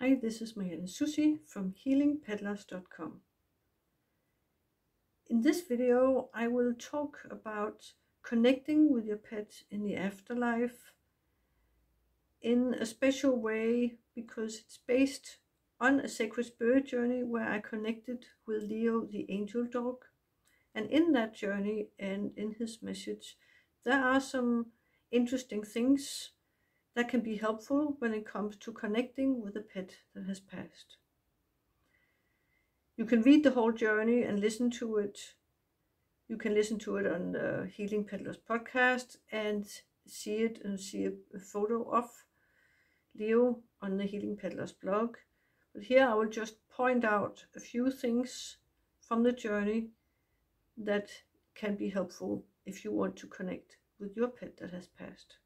Hi, this is Marianne from healingpeddlers.com. In this video, I will talk about connecting with your pet in the afterlife in a special way because it's based on a sacred spirit journey where I connected with Leo, the angel dog. And in that journey and in his message, there are some interesting things that can be helpful when it comes to connecting with a pet that has passed. You can read the whole journey and listen to it. You can listen to it on the Healing Peddlers podcast and see a photo of Leo on the Healing Peddlers blog. But here I will just point out a few things from the journey that can be helpful if you want to connect with your pet that has passed.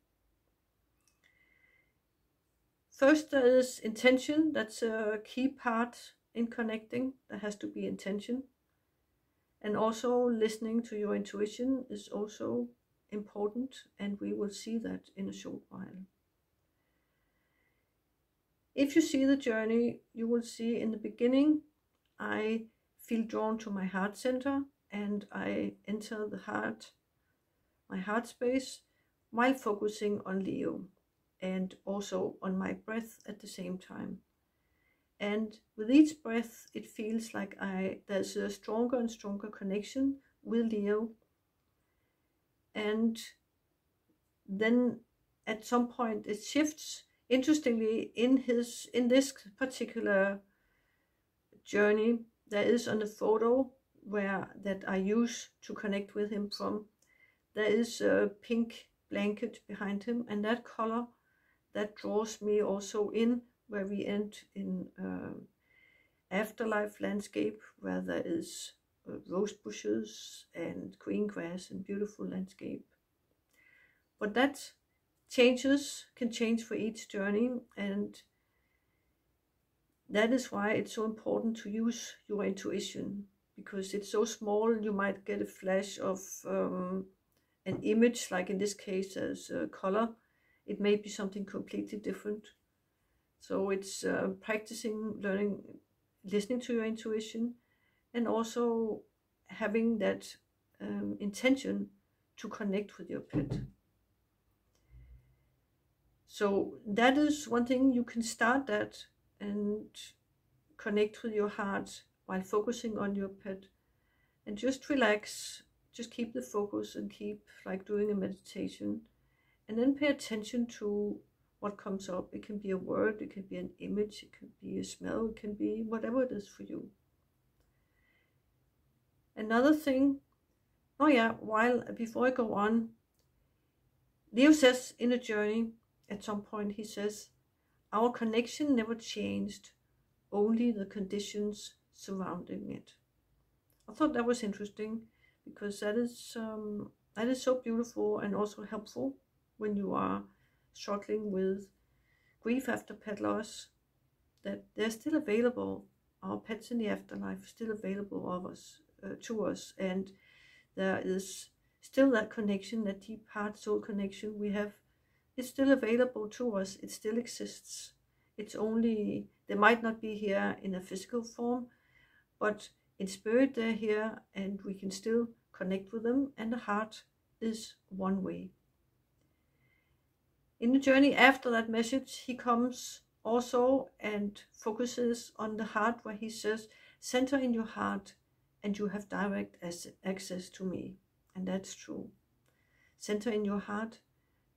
First, there is intention. That's a key part in connecting. There has to be intention. And also listening to your intuition is also important, and we will see that in a short while. If you see the journey, you will see in the beginning, I feel drawn to my heart center and I enter the heart, my heart space, while focusing on Leo and also on my breath at the same time. And with each breath, it feels like there's a stronger and stronger connection with Leo. And then at some point it shifts. Interestingly, in this particular journey, there is on the photo that I use to connect with him from, there is a pink blanket behind him, and that color that draws me also in where we end in Afterlife landscape, where there is rose bushes and green grass and beautiful landscape. But that can change for each journey, and that is why it's so important to use your intuition, because it's so small. You might get a flash of an image, like in this case as a color. It may be something completely different. So it's practicing, learning, listening to your intuition, and also having that intention to connect with your pet. So that is one thing. You can start that and connect with your heart while focusing on your pet, and just relax, just keep the focus and keep like doing a meditation, and then pay attention to what comes up. It can be a word, it can be an image, it can be a smell, it can be whatever it is for you. Another thing, before I go on, Leo says in a journey, at some point he says, our connection never changed, only the conditions surrounding it. I thought that was interesting, because that is so beautiful and also helpful when you are struggling with grief after pet loss, that they're still available. Our pets in the afterlife are still available to us, and there is still that connection, that deep heart soul connection we have. It's still available to us. It still exists. It's only they might not be here in a physical form, but in spirit they're here, and we can still connect with them, and the heart is one way. In the journey after that message, he comes also and focuses on the heart, where he says, center in your heart and you have direct access to me. And that's true. Center in your heart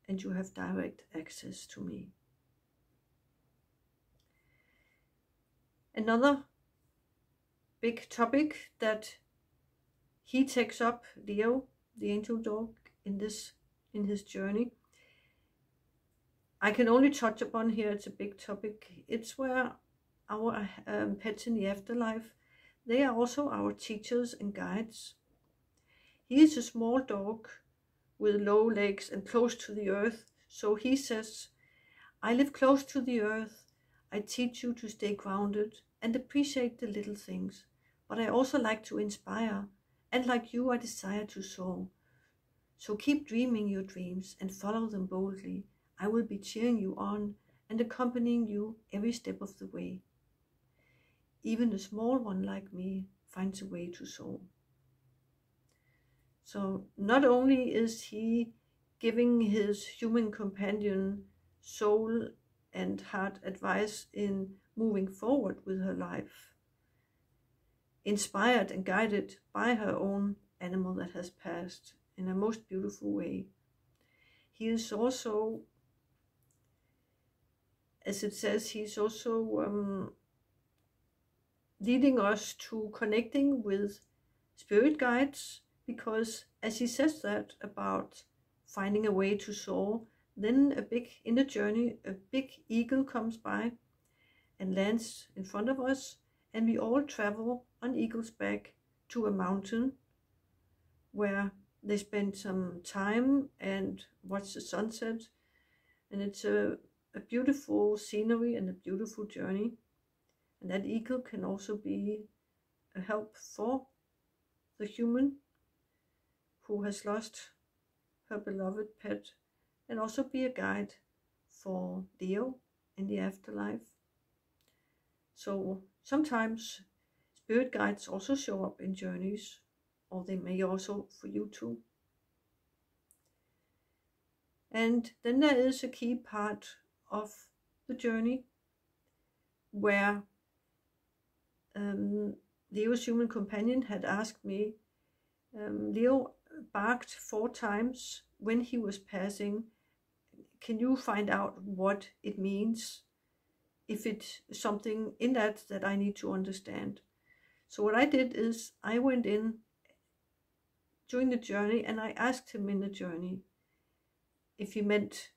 and you have direct access to me. Another big topic that he takes up, Leo, the angel dog, in his journey, I can only touch upon here. It's a big topic. It's where our pets in the afterlife, they are also our teachers and guides. He is a small dog with low legs and close to the earth. So he says, I live close to the earth. I teach you to stay grounded and appreciate the little things. But I also like to inspire, and like you, I desire to soar. So keep dreaming your dreams and follow them boldly. I will be cheering you on and accompanying you every step of the way. Even a small one like me finds a way to soar. So not only is he giving his human companion soul and heart advice in moving forward with her life, inspired and guided by her own animal that has passed in a most beautiful way, he is also, as it says, he's also leading us to connecting with spirit guides, because as he says that about finding a way to soar, then in the journey, a big eagle comes by and lands in front of us, and we all travel on eagle's back to a mountain where they spend some time and watch the sunset, and it's a beautiful scenery and a beautiful journey. And that eagle can also be a help for the human who has lost her beloved pet, and also be a guide for Leo in the afterlife. So sometimes spirit guides also show up in journeys, or they may also for you too. And then there is a key part of the journey where Leo's human companion had asked me, Leo barked 4 times when he was passing. Can you find out what it means? If it's something in that I need to understand. So what I did is I went in during the journey and I asked him in the journey if he meant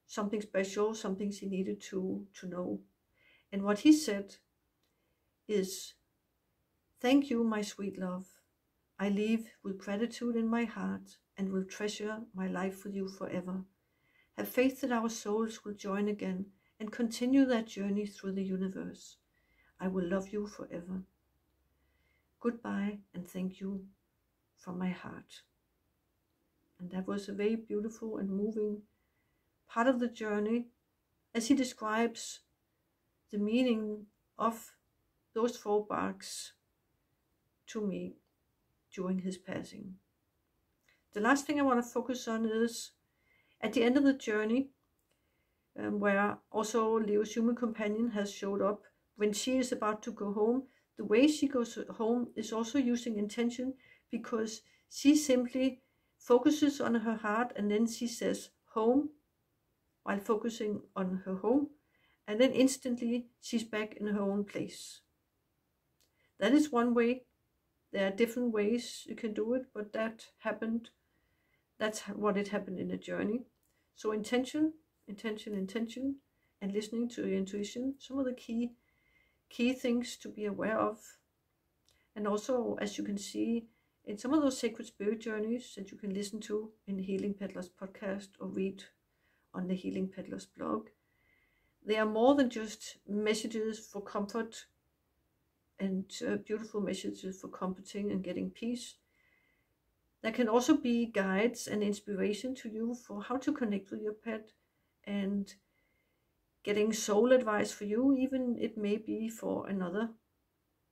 something special, something he needed to know. And what he said is, "Thank you, my sweet love. I leave with gratitude in my heart and will treasure my life with you forever. Have faith that our souls will join again and continue that journey through the universe. I will love you forever. Goodbye and thank you from my heart." And that was a very beautiful and moving part of the journey, as he describes the meaning of those 4 barks to me during his passing. The last thing I want to focus on is at the end of the journey, where also Leo's human companion has showed up. When she is about to go home, the way she goes home is also using intention, because she simply focuses on her heart and then she says home while focusing on her home, and then instantly she's back in her own place. That is one way. There are different ways you can do it, but that happened. That's what it happened in the journey. So intention, and listening to your intuition. Some of the key things to be aware of. And also, as you can see, in some of those sacred spirit journeys that you can listen to in the Healing Peddlers podcast or read on the Healing Peddlers blog, they are more than just messages for comfort and beautiful messages for comforting and getting peace. There can also be guides and inspiration to you for how to connect with your pet, and getting soul advice for you, even it may be for another,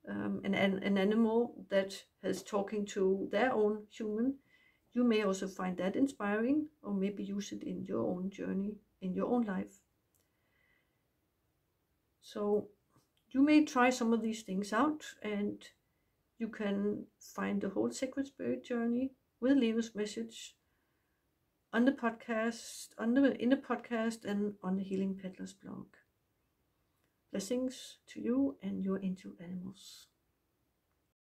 an animal that is talking to their own human. You may also find that inspiring, or maybe use it in your own journey, in your own life. So you may try some of these things out, and you can find the whole Sacred Spirit journey with Leo's message on the podcast, in the podcast, and on the Healing Peddlers blog. Blessings to you and your angel animals.